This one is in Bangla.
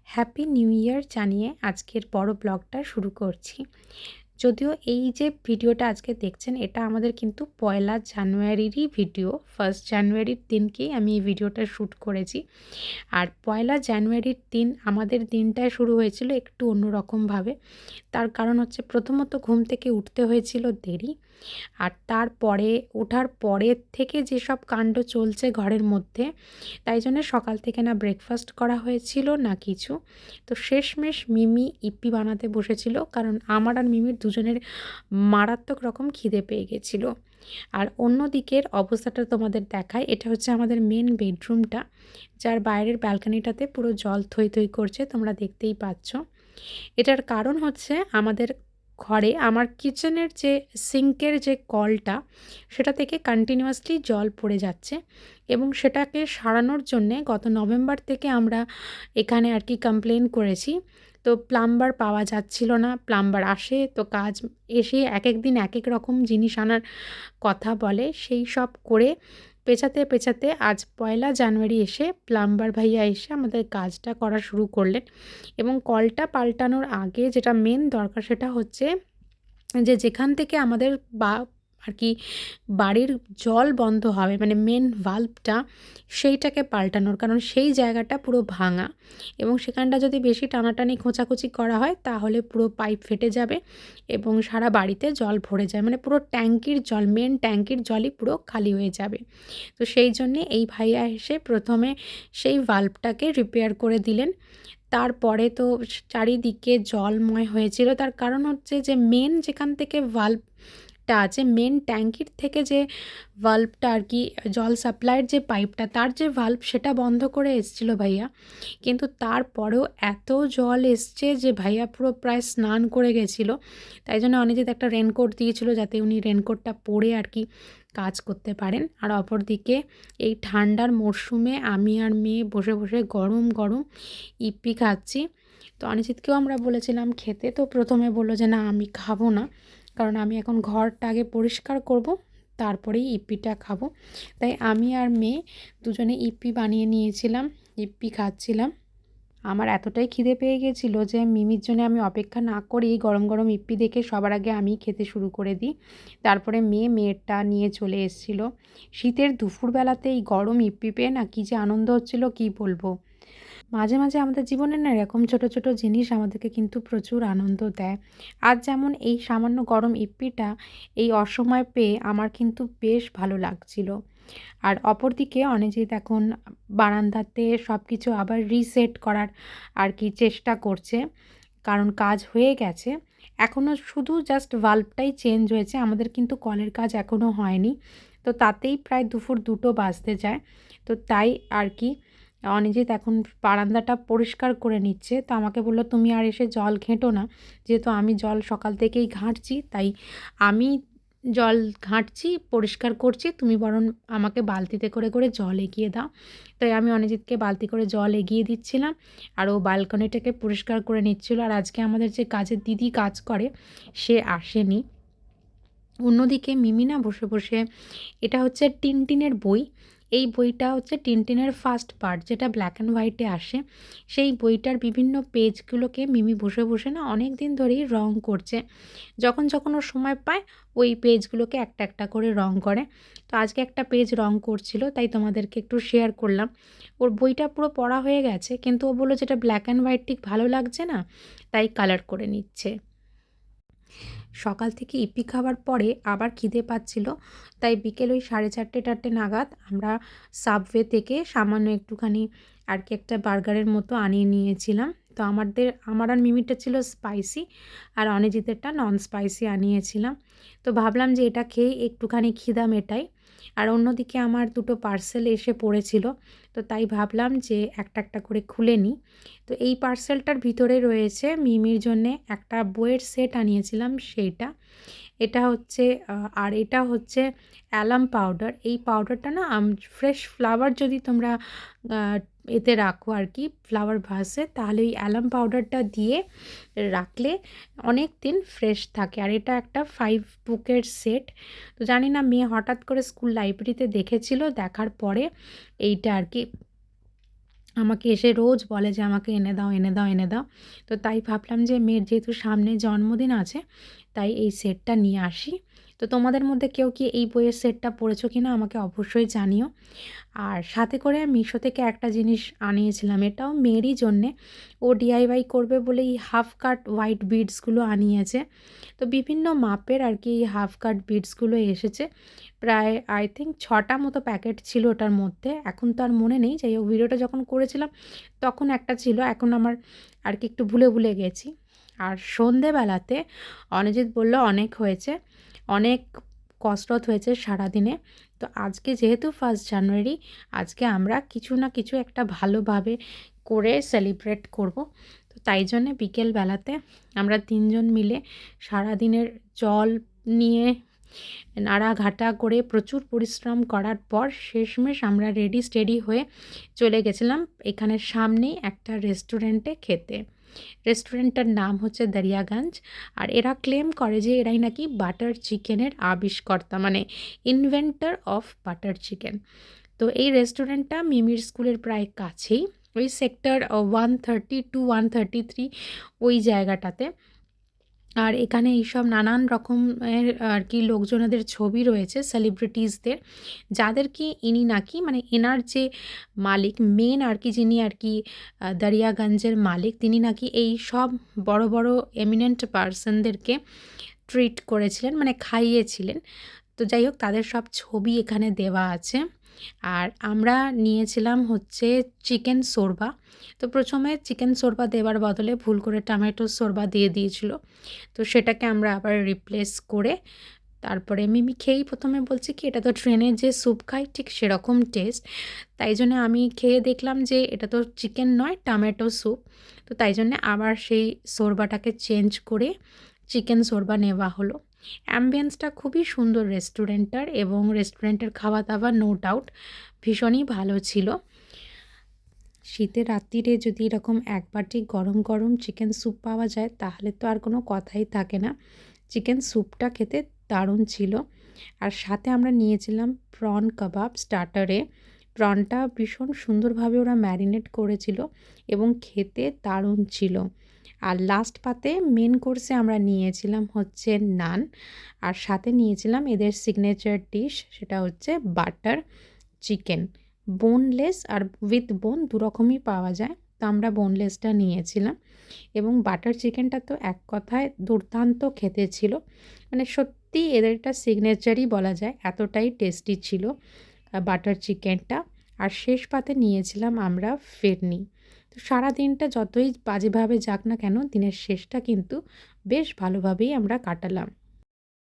হ্যাপি নিউ ইয়ার জানিয়ে আজকের বড় ব্লগটা শুরু করছি। যদিও এই যে ভিডিওটা আজকে দেখছেন এটা আমাদের কিন্তু পয়লা জানুয়ারিরই ভিডিও। 1st জানুয়ারির দিনকেই আমি এই ভিডিওটা শ্যুট করেছি। আর পয়লা জানুয়ারির দিন আমাদের দিনটা শুরু হয়েছিল একটু অন্যরকমভাবে। তার কারণ হচ্ছে প্রথমত ঘুম থেকে উঠতে হয়েছিল দেরি। আর তারপরে ওঠার পরের থেকে যেসব কাণ্ড চলছে ঘরের মধ্যে, তাই জন্য সকাল থেকে না ব্রেকফাস্ট করা হয়েছিল না কিছু। তো শেষমেশ মিমি ইপ্পি বানাতে বসেছিল, কারণ আমার আর মিমির দুজনের মারাত্মক রকম খিদে পেয়ে গেছিল। আর অন্য দিকের অবস্থাটা তোমাদের দেখায়। এটা হচ্ছে আমাদের মেন বেডরুমটা, যার বাইরের ব্যালকনিটাতে পুরো জল থই থই করছে, তোমরা দেখতেই পাচ্ছ। এটার কারণ হচ্ছে আমাদের ঘরে আমার কিচেনের যে সিঙ্কের যে কলটা, সেটা থেকে কন্টিনিউয়াসলি জল পড়ে যাচ্ছে এবং সেটাকে সারানোর জন্যে গত নভেম্বর থেকে আমরা এখানে আর কি কমপ্লেন করেছি। তো প্লাম্বার পাওয়া যাচ্ছিল না। প্লাম্বার আসে তো কাজ এসে এক এক দিন এক এক রকম জিনিস আনার কথা বলে, সেই সব করে পেঁচাতে পেঁচাতে আজ পয়লা জানুয়ারি এসে প্লাম্বার ভাইয়া এসে আমাদের কাজটা করা শুরু করলেন। এবং কলটা পাল্টানোর আগে যেটা মেন দরকার সেটা হচ্ছে যে যেখান থেকে আমাদের আর কি বাড়ির জল বন্ধ হবে, মানে মেন ভাল্বটা, সেইটাকে পাল্টানোর। কারণ সেই জায়গাটা পুরো ভাঙা এবং সেখানটা যদি বেশি টানাটানি খোঁচাখুচি করা হয় তাহলে পুরো পাইপ ফেটে যাবে এবং সারা বাড়িতে জল ভরে যায়, মানে পুরো ট্যাঙ্কির জল, মেন ট্যাঙ্কির জলই পুরো খালি হয়ে যাবে। তো সেই জন্যে এই ভাইয়া এসে প্রথমে সেই ভাল্বটাকে রিপেয়ার করে দিলেন। তারপরে তো চারিদিকে জলময় হয়েছিল। তার কারণ হচ্ছে যে মেন যেখান থেকে ভাল্বটা আছে, মেন ট্যাঙ্কির থেকে যে ভাল্বটা আর কি জল সাপ্লাইয়ের যে পাইপটা, তার যে ভাল্ব সেটা বন্ধ করে এসেছিল ভাইয়া। কিন্তু তারপরেও এত জল এসছে যে ভাইয়া পুরো প্রায় স্নান করে গেছিলো। তাই জন্য অনিজিৎ একটা রেনকোট দিয়েছিল যাতে উনি রেনকোটটা পরে আর কি কাজ করতে পারেন। আর অপরদিকে এই ঠান্ডার মরশুমে আমি আর মেয়ে বসে বসে গরম গরম ইপ্পি খাচ্ছি। তো অনিজিৎকেও আমরা বলেছিলাম খেতে, তো প্রথমে বললো যে না আমি খাবো না, কারণ আমি এখন ঘরটা আগে পরিষ্কার করব, তারপরেই ইপ্পিটা খাবো। তাই আমি আর মেয়ে দুজনে ইপ্পি বানিয়ে নিয়েছিলাম, ইপ্পি খাচ্ছিলাম। আমার এতটাই খিদে পেয়ে গেছিলো যে মিমির জন্য আমি অপেক্ষা না করেই গরম গরম ইপ্পি দেখে সবার আগে আমি খেতে শুরু করে দিই। তারপরে মেয়েরটা নিয়ে চলে এসেছিলো। শীতের দুপুরবেলাতে এই গরম ইপ্পি পেয়ে না কী যে আনন্দ হচ্ছিলো কী বলবো। মাঝে মাঝে আমাদের জীবনে না এরকম ছোট ছোট জিনিস আমাদেরকে কিন্তু প্রচুর আনন্দ দেয়। আজ যেমন এই সামান্য গরম ইপ্পিটা এই অসময়ে পেয়ে আমার কিন্তু বেশ ভালো লাগছিল। আর অপরদিকে অনিজিৎ এখন বারান্দাতে সব কিছু আবার রিসেট করার আর কি চেষ্টা করছে, কারণ কাজ হয়ে গেছে। এখনও শুধু জাস্ট ভাল্বটাই চেঞ্জ হয়েছে, আমাদের কিন্তু কলের কাজ এখনও হয়নি। তো তাতেই প্রায় দুপুর 2টো বাজতে যায়। তো তাই আর কি অনিজিৎ এখন বারান্দাটা পরিষ্কার করে নিচ্ছে। তো আমাকে বলল তুমি আর এসে জল ঘেঁটো না, যেহেতু আমি জল সকাল থেকেই ঘাঁটছি, তাই আমি জল ঘাঁটছি, পরিষ্কার করছি, তুমি বরং আমাকে বালতিতে করে করে জল এগিয়ে দাও। তাই আমি অনিজিৎকে বালতি করে জল এগিয়ে দিচ্ছিলাম আর ও ব্যালকনিটাকে পরিষ্কার করে নিচ্ছিল। আর আজকে আমাদের যে কাজের দিদি কাজ করে সে আসেনি। অন্যদিকে মিমি না বসে বসে, এটা হচ্ছে টিনটিনের বই। এই বইটা হচ্ছে টিনটিনের ফার্স্ট পার্ট, যেটা ব্ল্যাক অ্যান্ড হোয়াইটে আসে। সেই বইটার বিভিন্ন পেজগুলোকে মিমি বসে বসে না অনেক দিন ধরেই রং করছে। যখন যখন ওর সময় পায় ওই পেজগুলোকে একটা একটা করে রং করে। তো আজকে একটা পেজ রং করছিল, তাই তোমাদেরকে একটু শেয়ার করলাম। ওর বইটা পুরো পড়া হয়ে গেছে, কিন্তু ও বললো যেটা ব্ল্যাক অ্যান্ড হোয়াইট ঠিক ভালো লাগছে না, তাই কালার করে নিচ্ছে। সকাল থেকে ইপি খাওয়ার পরে আবার খিদে পাচ্ছিল, তাই বিকেল ওই 4:30 নাগাদ আমরা সাবওয়ে থেকে সামান্য একটুখানি আর কি একটা বার্গারের মতো আনিয়ে নিয়েছিলাম। তো আমার আর মিমিটা ছিল স্পাইসি আর অনিজিতেরটা নন স্পাইসি আনিয়েছিলাম। তো ভাবলাম যে এটা খেয়েই একটুখানি খিদা মেটাই। আর অন্যদিকে আমার 2টো পার্সেল এসে পড়েছিল, তো তাই ভাবলাম যে একটা একটা করে খুলে নিই। তো এই পার্সেলটার ভিতরে রয়েছে মিমির জন্যে একটা বইয়ের সেট আনিয়েছিলাম সেইটা। এটা হচ্ছে আর এটা হচ্ছে অ্যালাম পাউডার। এই পাউডারটা না ফ্রেশ ফ্লাওয়ার যদি তোমরা এতে রাখো আর কি ফ্লাওয়ার ভাসে, তাহলে ওই অ্যালাম পাউডারটা দিয়ে রাখলে অনেক দিন ফ্রেশ থাকে। আর এটা একটা 5 বুকের সেট। তো জানি না মেয়ে হঠাৎ করে স্কুল লাইব্রেরিতে দেখেছিল, দেখার পরে এইটা আর কি আমাকে এসে রোজ বলে যে আমাকে এনে দাও, এনে দাও, এনে দাও। তো তাই ভাবলাম যে মেয়ের যেহেতু সামনে জন্মদিন আছে, তাই এই সেটটা নিয়ে আসি। তো তোমাদের মধ্যে কেউ কি এই বইয়ের সেটটা পড়েছো কিনা আমাকে অবশ্যই জানিও। আর সাথে করে মিশো থেকে একটা জিনিস আনিয়েছিলাম, এটাও মেয়েরই জন্যে। ও ডিআইওয়াই করবে বলে এই হাফ কাট হোয়াইট বিডসগুলো আনিয়েছে। তো বিভিন্ন মাপের আর কি এই হাফ কাট বিডসগুলো এসেছে। প্রায় আই থিঙ্ক 6টা মতো প্যাকেট ছিল ওটার মধ্যে। এখন তো আর মনে নেই, যাই হোক ভিডিওটা যখন করেছিলাম তখন একটা ছিল, এখন আমার আর কি একটু ভুলে ভুলে গেছি। আর সন্ধেবেলাতে অনিজিৎ বলল অনেক হয়েছে, অনেক কসরত হয়েছে সারাদিনে। তো আজকে যেহেতু 1 জানুয়ারি, আজকে আমরা কিছু না কিছু একটা ভালোভাবে করে সেলিব্রেট করব। তো তাই জন্যে বিকেলবেলাতে আমরা 3 জন মিলে সারাদিনের জল নিয়ে নাড়াঘাটা করে প্রচুর পরিশ্রম করার পর শেষমেশ আমরা রেডি স্টেডি হয়ে চলে গেছিলাম এখানের সামনেই একটা রেস্টুরেন্টে খেতে। রেস্টুরেন্টটার নাম হচ্ছে দরিয়াগঞ্জ। আর এরা ক্লেম করে যে এরাই নাকি বাটার চিকেনের আবিষ্কর্তা, মানে ইনভেন্টর অফ বাটার চিকেন। তো এই রেস্টুরেন্টটা মিমির স্কুলের প্রায় কাছেই, ওই সেক্টর 130 to 133 ওই জায়গাটাতে। আর এখানে এইসব নানান রকমের আর কি লোকজনেদের ছবি রয়েছে, সেলিব্রিটিসদের, যাদের কি ইনি নাকি মানে এনার যে মালিক মেন আর কি, যিনি আর কি দরিয়াগঞ্জের মালিক, তিনি নাকি এই সব বড় বড় এমিনেন্ট পার্সনদেরকে ট্রিট করেছিলেন, মানে খাইয়েছিলেন। তো যাই হোক, তাদের সব ছবি এখানে দেওয়া আছে। আর আমরা নিয়েছিলাম হচ্ছে চিকেন শোরবা। তো প্রথমে চিকেন শোরবা দেওয়ার বদলে ভুল করে টমেটো শোরবা দিয়ে দিয়েছিল। তো সেটাকে আমরা আবার রিপ্লেস করে তারপরে মিমি খেয়েই প্রথমে বলছে কি এটা তো ট্রেনের যে স্যুপ খাই ঠিক সেরকম টেস্ট। তাই জন্য আমি খেয়ে দেখলাম যে এটা তো চিকেন নয়, টমেটো স্যুপ। তো তাই জন্যে আবার সেই শোরবাটাকে চেঞ্জ করে চিকেন শোরবা নেওয়া হলো। অ্যাম্বিয়েন্সটা খুবই সুন্দর রেস্টুরেন্টটার, এবং রেস্টুরেন্টের খাওয়া দাওয়া নো ডাউট ভীষণই ভালো ছিল। শীতের রাত্রিরে যদি এরকম এক বাটি গরম গরম চিকেন স্যুপ পাওয়া যায় তাহলে তো আর কোনো কথাই থাকে না। চিকেন স্যুপটা খেতে দারুণ ছিল। আর সাথে আমরা নিয়েছিলাম প্রন কাবাব স্টার্টারে। প্রনটা ভীষণ সুন্দরভাবে ওরা ম্যারিনেট করেছিল এবং খেতে দারুণ ছিল। আর লাস্ট পাতে মেন কোর্সে আমরা নিয়েছিলাম হচ্ছে নান, আর সাথে নিয়েছিলাম এদের সিগনেচার ডিশ, সেটা হচ্ছে বাটার চিকেন। বোনলেস আর উইথ বোন দুরকমই পাওয়া যায়, তো আমরা বোনলেসটা নিয়েছিলাম। এবং বাটার চিকেনটা তো এক কথায় দুর্দান্ত খেতে ছিল, মানে সত্যি এদের একটা সিগনেচারই বলা যায়, এতটাই টেস্টি ছিল বাটার চিকেনটা। আর শেষ পাতে নিয়েছিলাম আমরা ফিরনি। তো সারা দিনটা যতই বাজেভাবে যাক না কেন, দিনের শেষটা কিন্তু বেশ ভালোভাবেই আমরা কাটালাম।